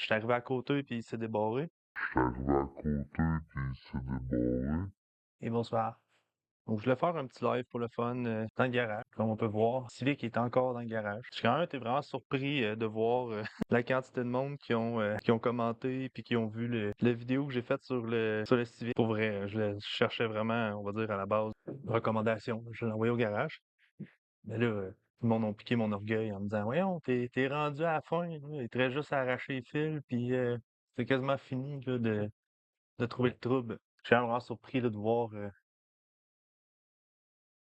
suis arrivé à côté puis il s'est débarré. J'étais arrivé à côté puis il s'est débarré. Et bonsoir. Donc, je voulais faire un petit live pour le fun dans le garage. Comme on peut voir, Civic est encore dans le garage. J'ai quand même été vraiment surpris de voir la quantité de monde qui ont commenté puis qui ont vu la vidéo que j'ai faite sur le Civic. Pour vrai, je cherchais vraiment, on va dire, à la base, une recommandation. Je l'ai envoyé au garage. Mais là, tout le monde a piqué mon orgueil en me disant voyons, t'es rendu à la fin, là. Il te reste juste à arracher les fils, puis c'est quasiment fini là, de trouver le trouble. Je suis vraiment surpris là, de voir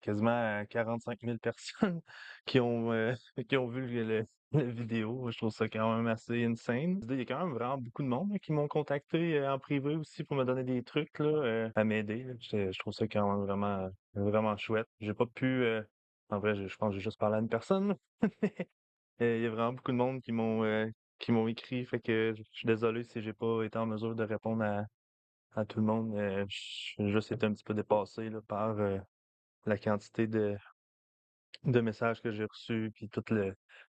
quasiment 45 000 personnes qui ont, qui ont vu la vidéo. Je trouve ça quand même assez insane. Il y a quand même vraiment beaucoup de monde là, qui m'ont contacté en privé aussi pour me donner des trucs là, à m'aider. Là. Je trouve ça quand même vraiment chouette. J'ai pas pu. En vrai, je pense que j'ai juste parlé à une personne. Là. Il y a vraiment beaucoup de monde qui m'ont écrit. Fait que je suis désolé si j'ai pas été en mesure de répondre à tout le monde. J'ai juste été un petit peu dépassé là, par la quantité de messages que j'ai reçus, puis toute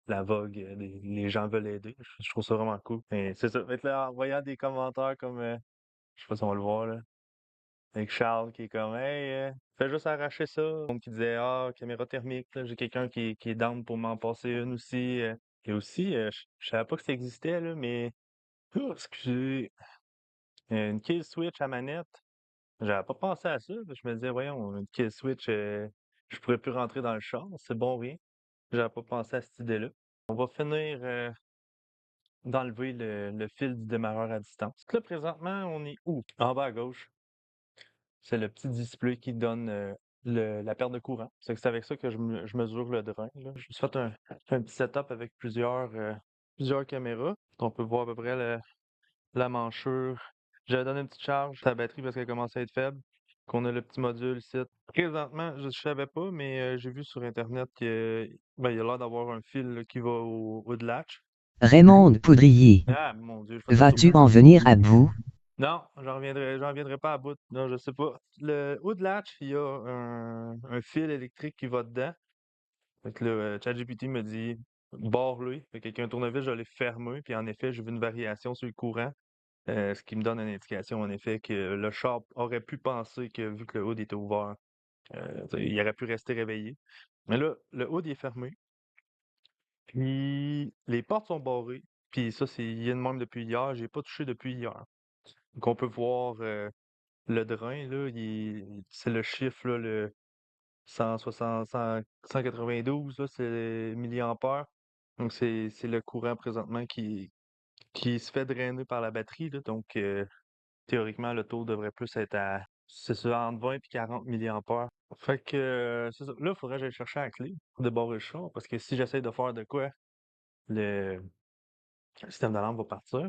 la vogue, les gens veulent aider. Je trouve ça vraiment cool. Et c'est ça. Fait que là, en voyant des commentaires comme, je sais pas si on va le voir, là, avec Charles qui est comme, hey, fais juste arracher ça. Donc, qui disait, ah, caméra thermique, là, j'ai quelqu'un qui est down pour m'en passer une aussi. Et aussi, je savais pas que ça existait, là, mais, oh, excusez, une kill switch à manette. J'avais pas pensé à ça. Je me disais, voyons, une kill switch, je pourrais plus rentrer dans le char, c'est bon rien. J'avais pas pensé à cette idée-là. On va finir d'enlever le fil du démarreur à distance. Là, présentement, on est où? En bas à gauche, c'est le petit display qui donne la perte de courant. C'est avec ça que je mesure le drain. Là. Je me suis fait un petit setup avec plusieurs caméras. On peut voir à peu près la manchure. J'avais donné une petite charge à la batterie parce qu'elle commençait à être faible. Qu'on a le petit module ici. Présentement, je savais pas, mais j'ai vu sur Internet que ben, il y a l'air d'avoir un fil là, qui va au de latch. Raymond Poudrier, Ah mon Dieu, je pensais sur vas-tu en venir à bout? non, j'en reviendrai pas à bout. Non, je sais pas. Le haut de latch, il y a un fil électrique qui va dedans. Fait que là, ChatGPT me dit barre-le. Fait qu'avec un tournevis, je l'ai fermé. Puis en effet, j'ai vu une variation sur le courant. Ce qui me donne une indication, en effet, que le char aurait pu penser que vu que le hood était ouvert, il aurait pu rester réveillé. Mais là, le hood il est fermé. Puis les portes sont barrées. Puis ça, il y a de même depuis hier. J'ai pas touché depuis hier. Donc on peut voir le drain, là, c'est le chiffre, là, le 160, 192, là, c'est milliampères. Donc c'est le courant présentement qui se fait drainer par la batterie, là. Donc théoriquement, le taux devrait plus être c'est ça, entre 20 et 40 milliampères. Fait que, c'est ça. Là, il faudrait que j'aille chercher la clé pour débarrer le char, parce que si j'essaie de faire de quoi, le système d'alarme va partir.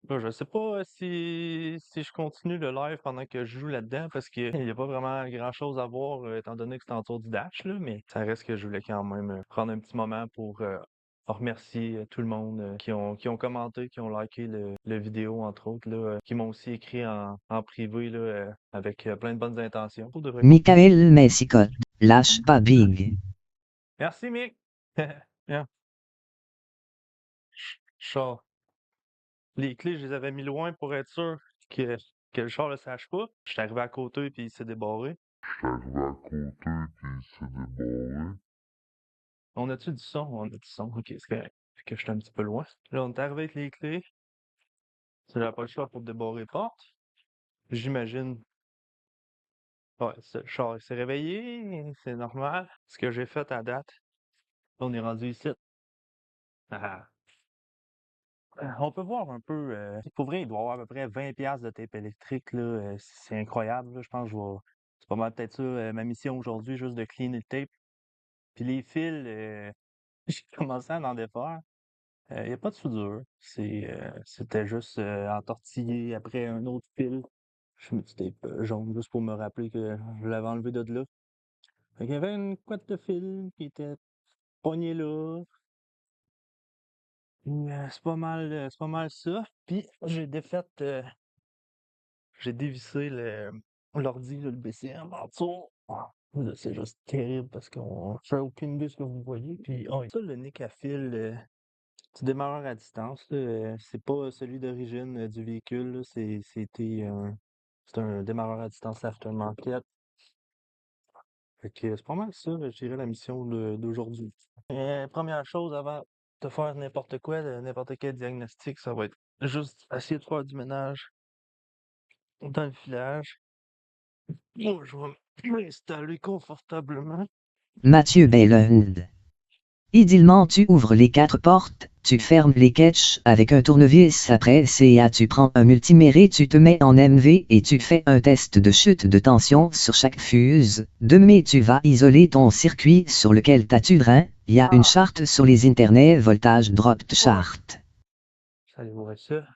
Là, je sais pas si je continue le live pendant que je joue là-dedans, parce qu'il y a pas vraiment grand-chose à voir, étant donné que c'est en tour du dash, là, mais ça reste que je voulais quand même prendre un petit moment pour remercier tout le monde qui ont commenté, qui ont liké le vidéo, entre autres, là, qui m'ont aussi écrit en privé là, avec plein de bonnes intentions. Pour de vrai. Michael Messicotte, lâche pas Big. Merci, Mick! Bien. Char. Les clés, je les avais mis loin pour être sûr que le char le sache pas. Je suis arrivé à côté puis il s'est débarré. J'étais arrivé à côté puis il s'est débarré. On a-tu du son? On a du son. Ok, c'est correct. Fait que je suis un petit peu loin. Là, on est arrivé avec les clés. J'avais pas le choix pour débarrer les portes. J'imagine. Ouais, le char il s'est réveillé. C'est normal. Ce que j'ai fait à date. Là, on est rendu ici. Ah. On peut voir un peu. Pour vrai, il doit y avoir à peu près 20 piastres de tape électrique, là. C'est incroyable, là. Je pense que c'est pas mal peut-être ça, ma mission aujourd'hui, juste de cleaner le tape. Puis les fils, j'ai commencé à en défaire. Il y a pas de soudure. C'était juste entortillé après un autre fil. Je mets du tape jaune juste pour me rappeler que je l'avais enlevé de là. Fait qu'il y avait une couette de fil qui était pognée là. C'est pas mal ça. Puis j'ai dévissé l'ordi, là, le BCM en dessous. Là, c'est juste terrible parce qu'on fait aucune idée de ce que vous voyez. Puis, oh, ça, le nick à fil Petit démarreur à distance, là, c'est pas celui d'origine du véhicule, là, c'est un démarreur à distance aftermarket. Fait que c'est pas mal ça, je dirais, la mission d'aujourd'hui. Première chose avant de faire n'importe quoi, n'importe quel diagnostic, ça va être juste essayer de faire du ménage dans le village. Moi, je vais m'installer confortablement. Mathieu Baylund. Idéalement, tu ouvres les 4 portes, tu fermes les catches avec un tournevis. Après CA, tu prends un multiméré, tu te mets en MV et tu fais un test de chute de tension sur chaque fuse. De mai, tu vas isoler ton circuit sur lequel t'as tu drain. Il y a une charte sur les internets, voltage drop de Ouais, charte. ça allez voir ça.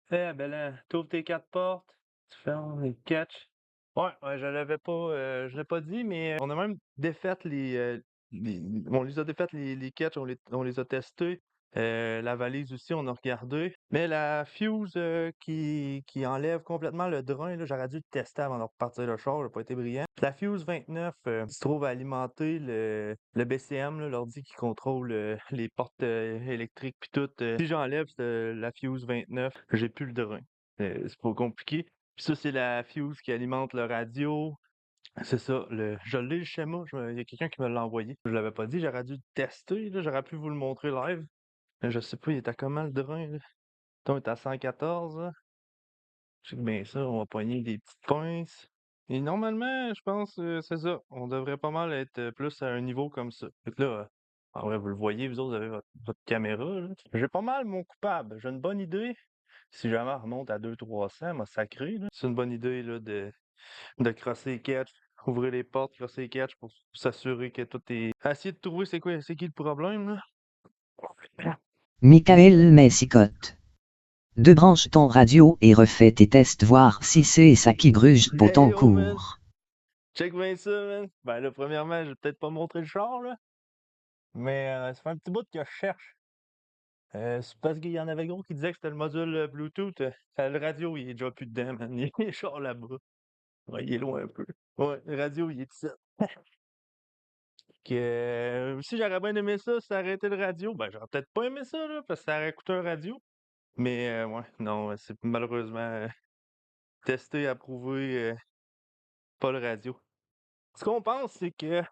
Ben là, t'ouvres tes 4 portes, tu fermes les catches. Ouais, je l'ai pas dit, mais on a même défait on les a défaites les catches, on les a testés. La valise aussi, on a regardé. Mais la fuse qui enlève complètement le drain, là, j'aurais dû le tester avant de repartir le char, n'a pas été brillant. La fuse 29 se trouve à alimenter le BCM, là, l'ordi qui contrôle les portes électriques puis tout. Si j'enlève la fuse 29, j'ai plus le drain. C'est pas compliqué. Puis ça, c'est la fuse qui alimente le radio. C'est ça, je l'ai le schéma, il y a quelqu'un qui me l'a envoyé. Je l'avais pas dit, j'aurais dû le tester, là, j'aurais pu vous le montrer live. Mais je sais pas, il est à comment le drain, là? Mettons, il est à 114, là. Je sais que bien ça, on va pogner des petites pinces. Et normalement, je pense, c'est ça. On devrait pas mal être plus à un niveau comme ça. Fait que là, en vrai, vous le voyez, vous autres, vous avez votre caméra, là. J'ai pas mal mon coupable. J'ai une bonne idée. Si jamais on remonte à 200-300, m'a sacré, là. C'est une bonne idée, là, de crosser les catchs, ouvrir les portes, crosser les catchs pour s'assurer que tout est. Essayer de trouver c'est qui le problème, là. Michael Messicotte. Débranche ton radio et refais tes tests voir si c'est ça qui gruge pour ton Hey, oh man! cours. Check bien ça, man! Ben là, premièrement, je vais peut-être pas montrer le char, là. Mais ça fait un petit bout que je cherche. C'est parce qu'il y en avait gros qui disaient que c'était le module Bluetooth. Le radio, il est déjà plus dedans, man. Il est genre là-bas. Ouais, il est loin un peu. Ouais, le radio, il est ici. Si j'aurais bien aimé ça, ça aurait été le radio. Ben, j'aurais peut-être pas aimé ça, là, parce que ça aurait coûté un radio. Mais ouais, non, c'est malheureusement testé, approuvé, pas le radio. Ce qu'on pense, c'est que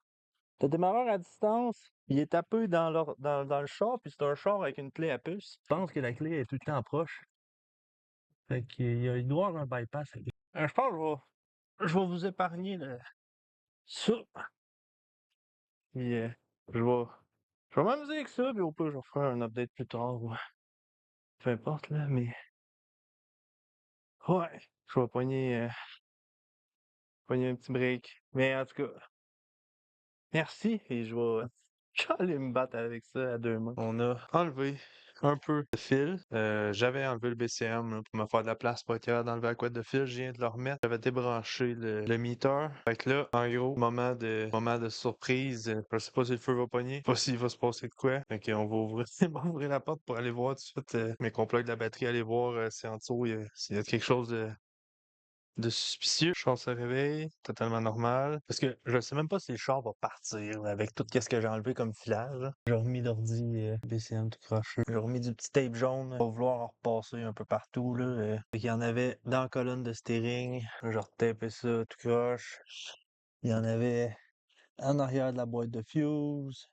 le démarreur à distance, il est tapé dans le char, puis c'est un char avec une clé à puce. Je pense que la clé est tout le temps proche. Fait qu'il doit y avoir un bypass. Je pense que je vais vous épargner ça. Puis je vais, je vais m'amuser avec ça, puis au pire, je vais faire un update plus tard. Ou peu importe, là, mais ouais, je vais pogner un petit break. Mais en tout cas, merci et je vais aller me battre avec ça à 2 mains. On a enlevé un peu de fil. J'avais enlevé le BCM là, pour me faire de la place pour être capable d'enlever la couette de fil. Je viens de le remettre. J'avais débranché le meter. Fait que là, en gros, moment de surprise. Je sais pas si le feu va pogner. Je sais pas s'il va se passer de quoi. Fait qu'on va ouvrir, on va ouvrir la porte pour aller voir tout de suite. Mais qu'on plug la batterie, aller voir si en dessous s'il y a quelque chose de suspicieux. Le char se réveille, totalement normal. Parce que je sais même pas si le char va partir là, avec tout ce que j'ai enlevé comme filage, là. J'ai remis l'ordi BCM tout croché. J'ai remis du petit tape jaune. On va vouloir en repasser un peu partout, là. Fait qu'il y en avait dans la colonne de steering. J'ai retapé ça tout croche. Il y en avait en arrière de la boîte de fuse.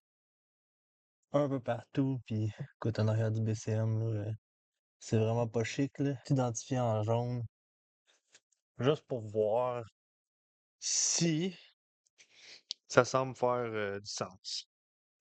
Un peu partout. Puis écoute, en arrière du BCM, là, c'est vraiment pas chic, là. Identifié en jaune. Juste pour voir si ça semble faire du sens.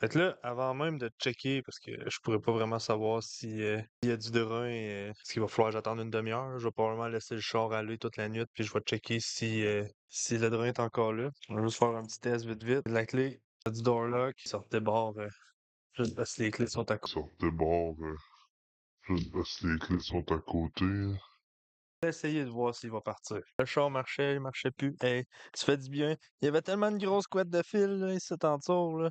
Fait que là, avant même de checker, parce que je pourrais pas vraiment savoir s'il y a du drain, parce qu'il va falloir que j'attende une demi-heure, je vais probablement laisser le char aller toute la nuit, puis je vais checker si le drain est encore là. On va juste faire un petit test vite vite. La clé du door lock, il sort des barres, juste parce que les clés sont à côté. Sortez bord, juste parce que les clés sont à côté. Essayer de voir s'il va partir. Le char marchait, il marchait plus. Hey, tu fais du bien. Il y avait tellement de grosses couettes de fil, là, ici en dessous, là.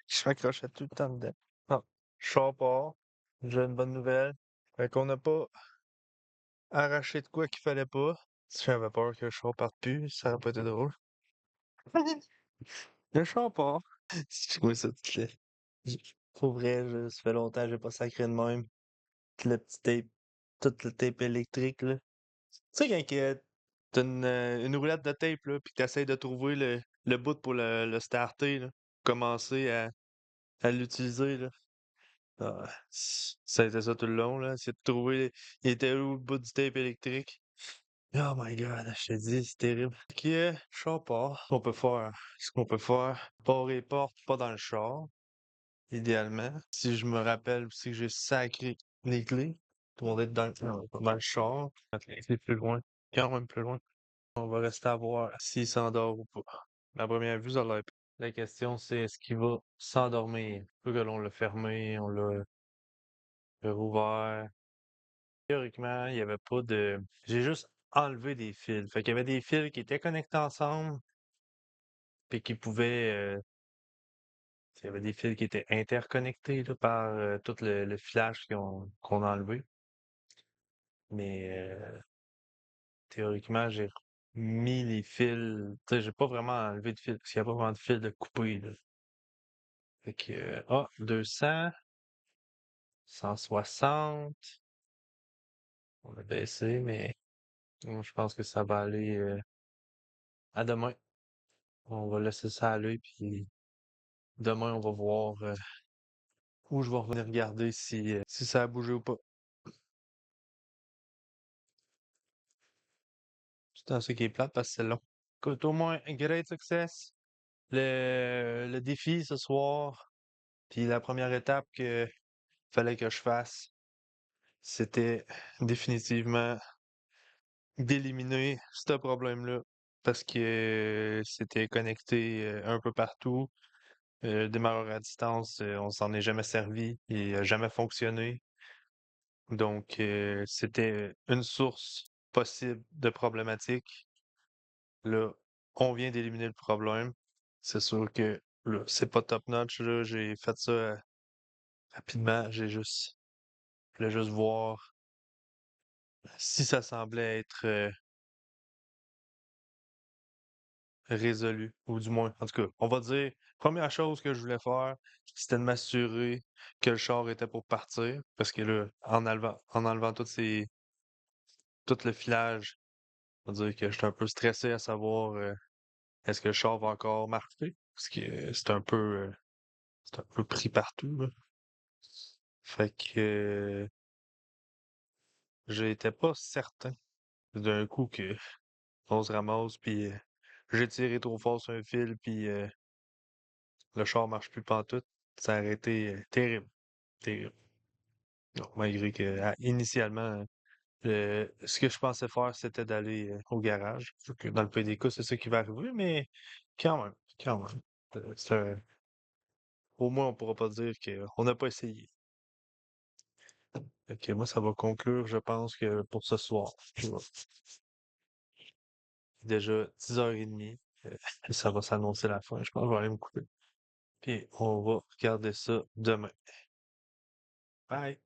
Je m'accrochais tout le temps dedans. Ah, char part. J'ai une bonne nouvelle. Fait qu'on n'a pas arraché de quoi qu'il fallait pas. Si j'avais peur que le char parte plus, ça aurait pas été drôle. Le char part. Si je trouvais ça tout laid. Pour vrai, ça fait longtemps que j'ai pas sacré de même. Le petit tape, tout le tape électrique, là. Tu sais, quand t'as une roulette de tape, là, pis que t'essayes de trouver le bout pour le starter, là. Commencer à l'utiliser, là. Ah, ça a été ça tout le long, là. C'est de trouver, il était où le bout du tape électrique. Oh my god, je te dis, c'est terrible. Ok, char part. Ce qu'on peut faire, port et porte, pas dans le char, idéalement. Si je me rappelle aussi que j'ai sacré les clés, pour être dans le char, mettre les clés plus loin, quand même plus loin. On va rester à voir s'il s'endort ou pas. À première vue, ça a l'air. La question, c'est est-ce qu'il va s'endormir? Peu que l'on l'a fermé, on l'a rouvert. Théoriquement, il y avait pas de. J'ai juste enlevé des fils. Fait qu'il y avait des fils qui étaient connectés ensemble, puis qui pouvaient. Il y avait des fils qui étaient interconnectés là, par tout le filage qu'on a enlevé. Mais théoriquement, j'ai mis les fils. Tu sais, j'ai pas vraiment enlevé de fils, parce qu'il n'y a pas vraiment de fils de coupé, là. Fait que. 200, 160. On a baissé, mais je pense que ça va aller à demain. On va laisser ça aller, puis demain, on va voir où je vais revenir regarder si ça a bougé ou pas. C'est ça qui est plate parce que c'est long. Écoute, au moins, great success. Le défi ce soir, puis la première étape que fallait que je fasse, c'était définitivement d'éliminer ce problème-là parce que c'était connecté un peu partout. Le démarreur à distance, on s'en est jamais servi et a jamais fonctionné. Donc, c'était une source possible de problématique. Là, on vient d'éliminer le problème. C'est sûr que là, c'est pas top-notch, là. J'ai fait ça rapidement. Je voulais juste voir si ça semblait être résolu, ou du moins, en tout cas, on va dire, première chose que je voulais faire, c'était de m'assurer que le char était pour partir, parce que là, en enlevant tout le filage, on va dire que j'étais un peu stressé à savoir est-ce que le char va encore marcher, parce que c'est un peu pris partout, là. Fait que j'étais pas certain d'un coup que on se ramasse, puis j'ai tiré trop fort sur un fil, puis le char marche plus pantoute. Ça aurait été terrible, terrible. Non, malgré que initialement, ce que je pensais faire, c'était d'aller au garage. Sauf que dans le pays des cas, c'est ça qui va arriver, mais quand même, quand même. Au moins, on pourra pas dire qu'on n'a pas essayé. Ok, moi, ça va conclure, je pense, que pour ce soir. Déjà 10h30. Ça va s'annoncer la fin. Je pense que je vais aller me couper. Puis on va regarder ça demain. Bye!